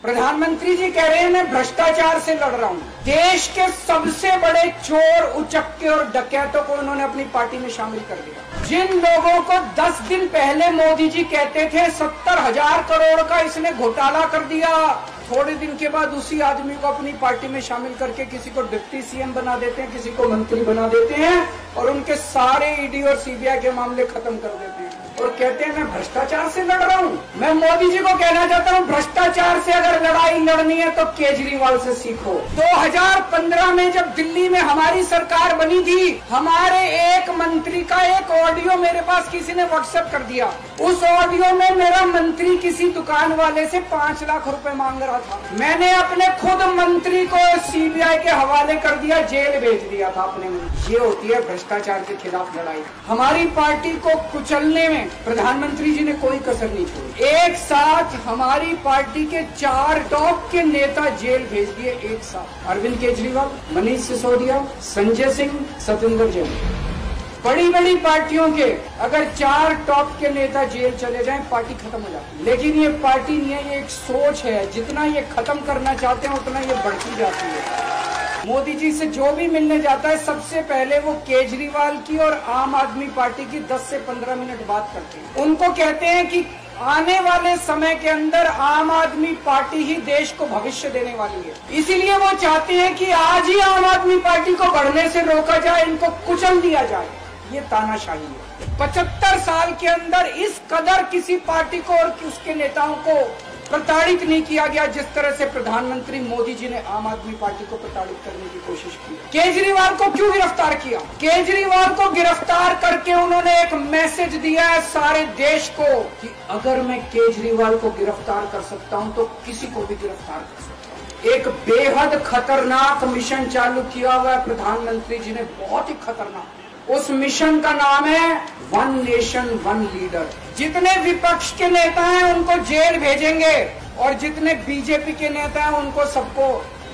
प्रधानमंत्री जी कह रहे हैं मैं भ्रष्टाचार से लड़ रहा हूँ। देश के सबसे बड़े चोर, उचक्के और डकैतों को उन्होंने अपनी पार्टी में शामिल कर दिया। जिन लोगों को 10 दिन पहले मोदी जी कहते थे 70,000 करोड़ का इसने घोटाला कर दिया, थोड़े दिन के बाद उसी आदमी को अपनी पार्टी में शामिल करके किसी को डिप्टी सीएम बना देते हैं, किसी को मंत्री बना देते हैं और उनके सारे ईडी और सीबीआई के मामले खत्म कर देते हैं और कहते हैं मैं भ्रष्टाचार से लड़ रहा हूँ। मैं मोदी जी को कहना चाहता हूँ, भ्रष्टाचार से अगर लड़ाई लड़नी है तो केजरीवाल से सीखो। 2015 में जब दिल्ली में हमारी सरकार बनी थी, हमारे एक मंत्री का एक ऑडियो मेरे पास किसी ने व्हाट्सएप कर दिया। उस ऑडियो में मेरा मंत्री किसी दुकान वाले से 5 लाख रुपए मांग रहा था। मैंने अपने खुद मंत्री को सीबीआई के हवाले कर दिया, जेल भेज दिया था अपने में। ये होती है भ्रष्टाचार के खिलाफ लड़ाई। हमारी पार्टी को कुचलने में प्रधानमंत्री जी ने कोई कसर नहीं छोड़ी। एक साथ हमारी पार्टी के 4 टॉप के नेता जेल भेज दिए एक साथ। अरविंद केजरीवाल, मनीष सिसोदिया, संजय सिंह, सत्येंद्र जैन। बड़ी बड़ी पार्टियों के अगर 4 टॉप के नेता जेल चले जाएं, पार्टी खत्म हो जाती है। लेकिन ये पार्टी नहीं है, ये एक सोच है। जितना ये खत्म करना चाहते हैं उतना ये बढ़ती जाती है। मोदी जी से जो भी मिलने जाता है, सबसे पहले वो केजरीवाल की और आम आदमी पार्टी की 10 से 15 मिनट बात करते हैं। उनको कहते हैं कि आने वाले समय के अंदर आम आदमी पार्टी ही देश को भविष्य देने वाली है। इसीलिए वो चाहते हैं कि आज ही आम आदमी पार्टी को बढ़ने से रोका जाए, इनको कुचल दिया जाए। ये तानाशाही है। 75 साल के अंदर इस कदर किसी पार्टी को और उसके नेताओं को प्रताड़ित नहीं किया गया जिस तरह से प्रधानमंत्री मोदी जी ने आम आदमी पार्टी को प्रताड़ित करने की कोशिश की। केजरीवाल को क्यों गिरफ्तार किया? केजरीवाल को गिरफ्तार करके उन्होंने एक मैसेज दिया है सारे देश को कि अगर मैं केजरीवाल को गिरफ्तार कर सकता हूं तो किसी को भी गिरफ्तार कर सकता हूं। एक बेहद खतरनाक मिशन चालू किया हुआ है प्रधानमंत्री जी ने, बहुत ही खतरनाक। उस मिशन का नाम है वन नेशन वन लीडर। जितने विपक्ष के नेता हैं उनको जेल भेजेंगे और जितने बीजेपी के नेता हैं उनको सबको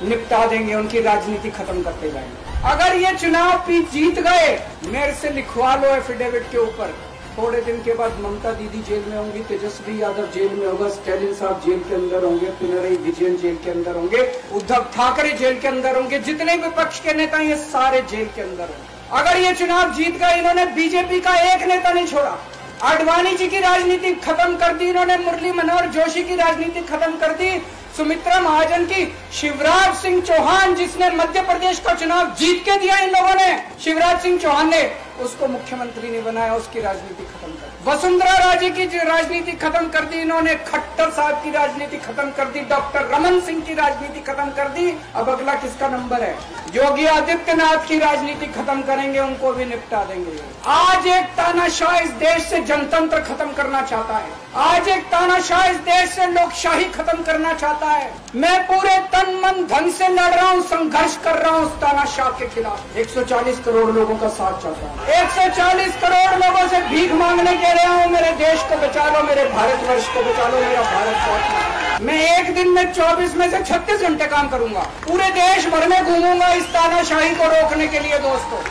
निपटा देंगे, उनकी राजनीति खत्म करते जाएंगे। अगर ये चुनाव जीत गए, मेरे से लिखवा लो एफिडेविट के ऊपर, थोड़े दिन के बाद ममता दीदी जेल में होंगी, तेजस्वी यादव जेल में होगा, स्टैलिन साहब जेल के अंदर होंगे, पिनरई विजयन जेल के अंदर होंगे, उद्धव ठाकरे जेल के अंदर होंगे, जितने विपक्ष के नेता ये सारे जेल के अंदर होंगे। अगर ये चुनाव जीत गए, इन्होंने बीजेपी का एक नेता नहीं छोड़ा। आडवाणी जी की राजनीति खत्म कर दी इन्होंने, मुरली मनोहर जोशी की राजनीति खत्म कर दी, सुमित्रा महाजन की, शिवराज सिंह चौहान जिसने मध्य प्रदेश का चुनाव जीत के दिया इन लोगों ने, शिवराज सिंह चौहान ने उसको मुख्यमंत्री नहीं बनाया, उसकी राजनीति खत्म कर दी। वसुंधरा राजे की राजनीति खत्म कर दी इन्होंने, खट्टर साहब की राजनीति खत्म कर दी, डॉक्टर रमन सिंह की राजनीति खत्म कर दी। अब अगला किसका नंबर है? योगी आदित्यनाथ की राजनीति खत्म करेंगे, उनको भी निपटा देंगे। आज एक तानाशाह इस देश से जनतंत्र खत्म करना चाहता है। आज एक तानाशाह इस देश से लोकशाही खत्म करना चाहता है। मैं पूरे तन मन धन से लड़ रहा हूँ, संघर्ष कर रहा हूँ उस तानाशाह के खिलाफ। 140 करोड़ लोगों का साथ चाहता हूँ। 140 करोड़ लोगों से भीख मांगने के रहा हूँ, मेरे देश को बचा लो, मेरे भारतवर्ष को बचा लो, मेरा भारत। मैं एक दिन में 24 में से 36 घंटे काम करूंगा, पूरे देश भर में घूमूंगा इस तानाशाही को रोकने के लिए। दोस्तों,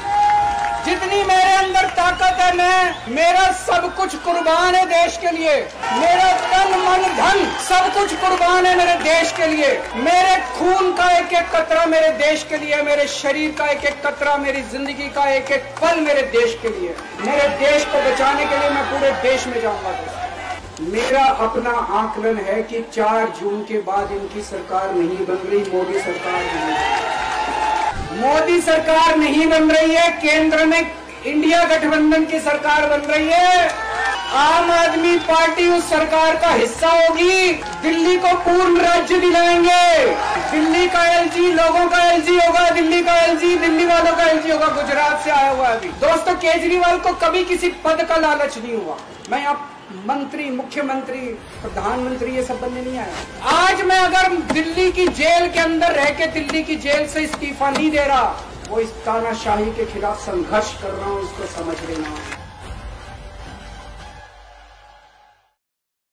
जितनी मेरे अंदर ताकत है, मेरा सब कुछ कुर्बान है देश के लिए। मेरा तन मन धन सब कुछ कुर्बान है मेरे देश के लिए। मेरे खून का एक एक कतरा मेरे देश के लिए, मेरे शरीर का एक एक कतरा, मेरी जिंदगी का एक एक पल मेरे देश के लिए। मेरे देश को बचाने के लिए मैं पूरे देश में जाऊंगा। मेरा अपना आकलन है कि 4 जून के बाद इनकी सरकार नहीं बन रही, मोदी सरकार नहीं बन रही है। केंद्र में इंडिया गठबंधन की सरकार बन रही है। आम आदमी पार्टी उस सरकार का हिस्सा होगी। दिल्ली को पूर्ण राज्य दिलाएंगे। दिल्ली का एलजी लोगों का एलजी होगा, दिल्ली का एलजी दिल्ली वालों का एलजी होगा। गुजरात से आया हुआ है अभी। दोस्तों, केजरीवाल को कभी किसी पद का लालच नहीं हुआ। मैं आप मंत्री, मुख्यमंत्री, प्रधानमंत्री ये सब बनने नहीं आया। आज मैं अगर दिल्ली की जेल के अंदर रह के दिल्ली की जेल से इस्तीफा नहीं दे रहा, वो इस तानाशाही के खिलाफ संघर्ष कर रहा हूँ, इसको समझ लेना।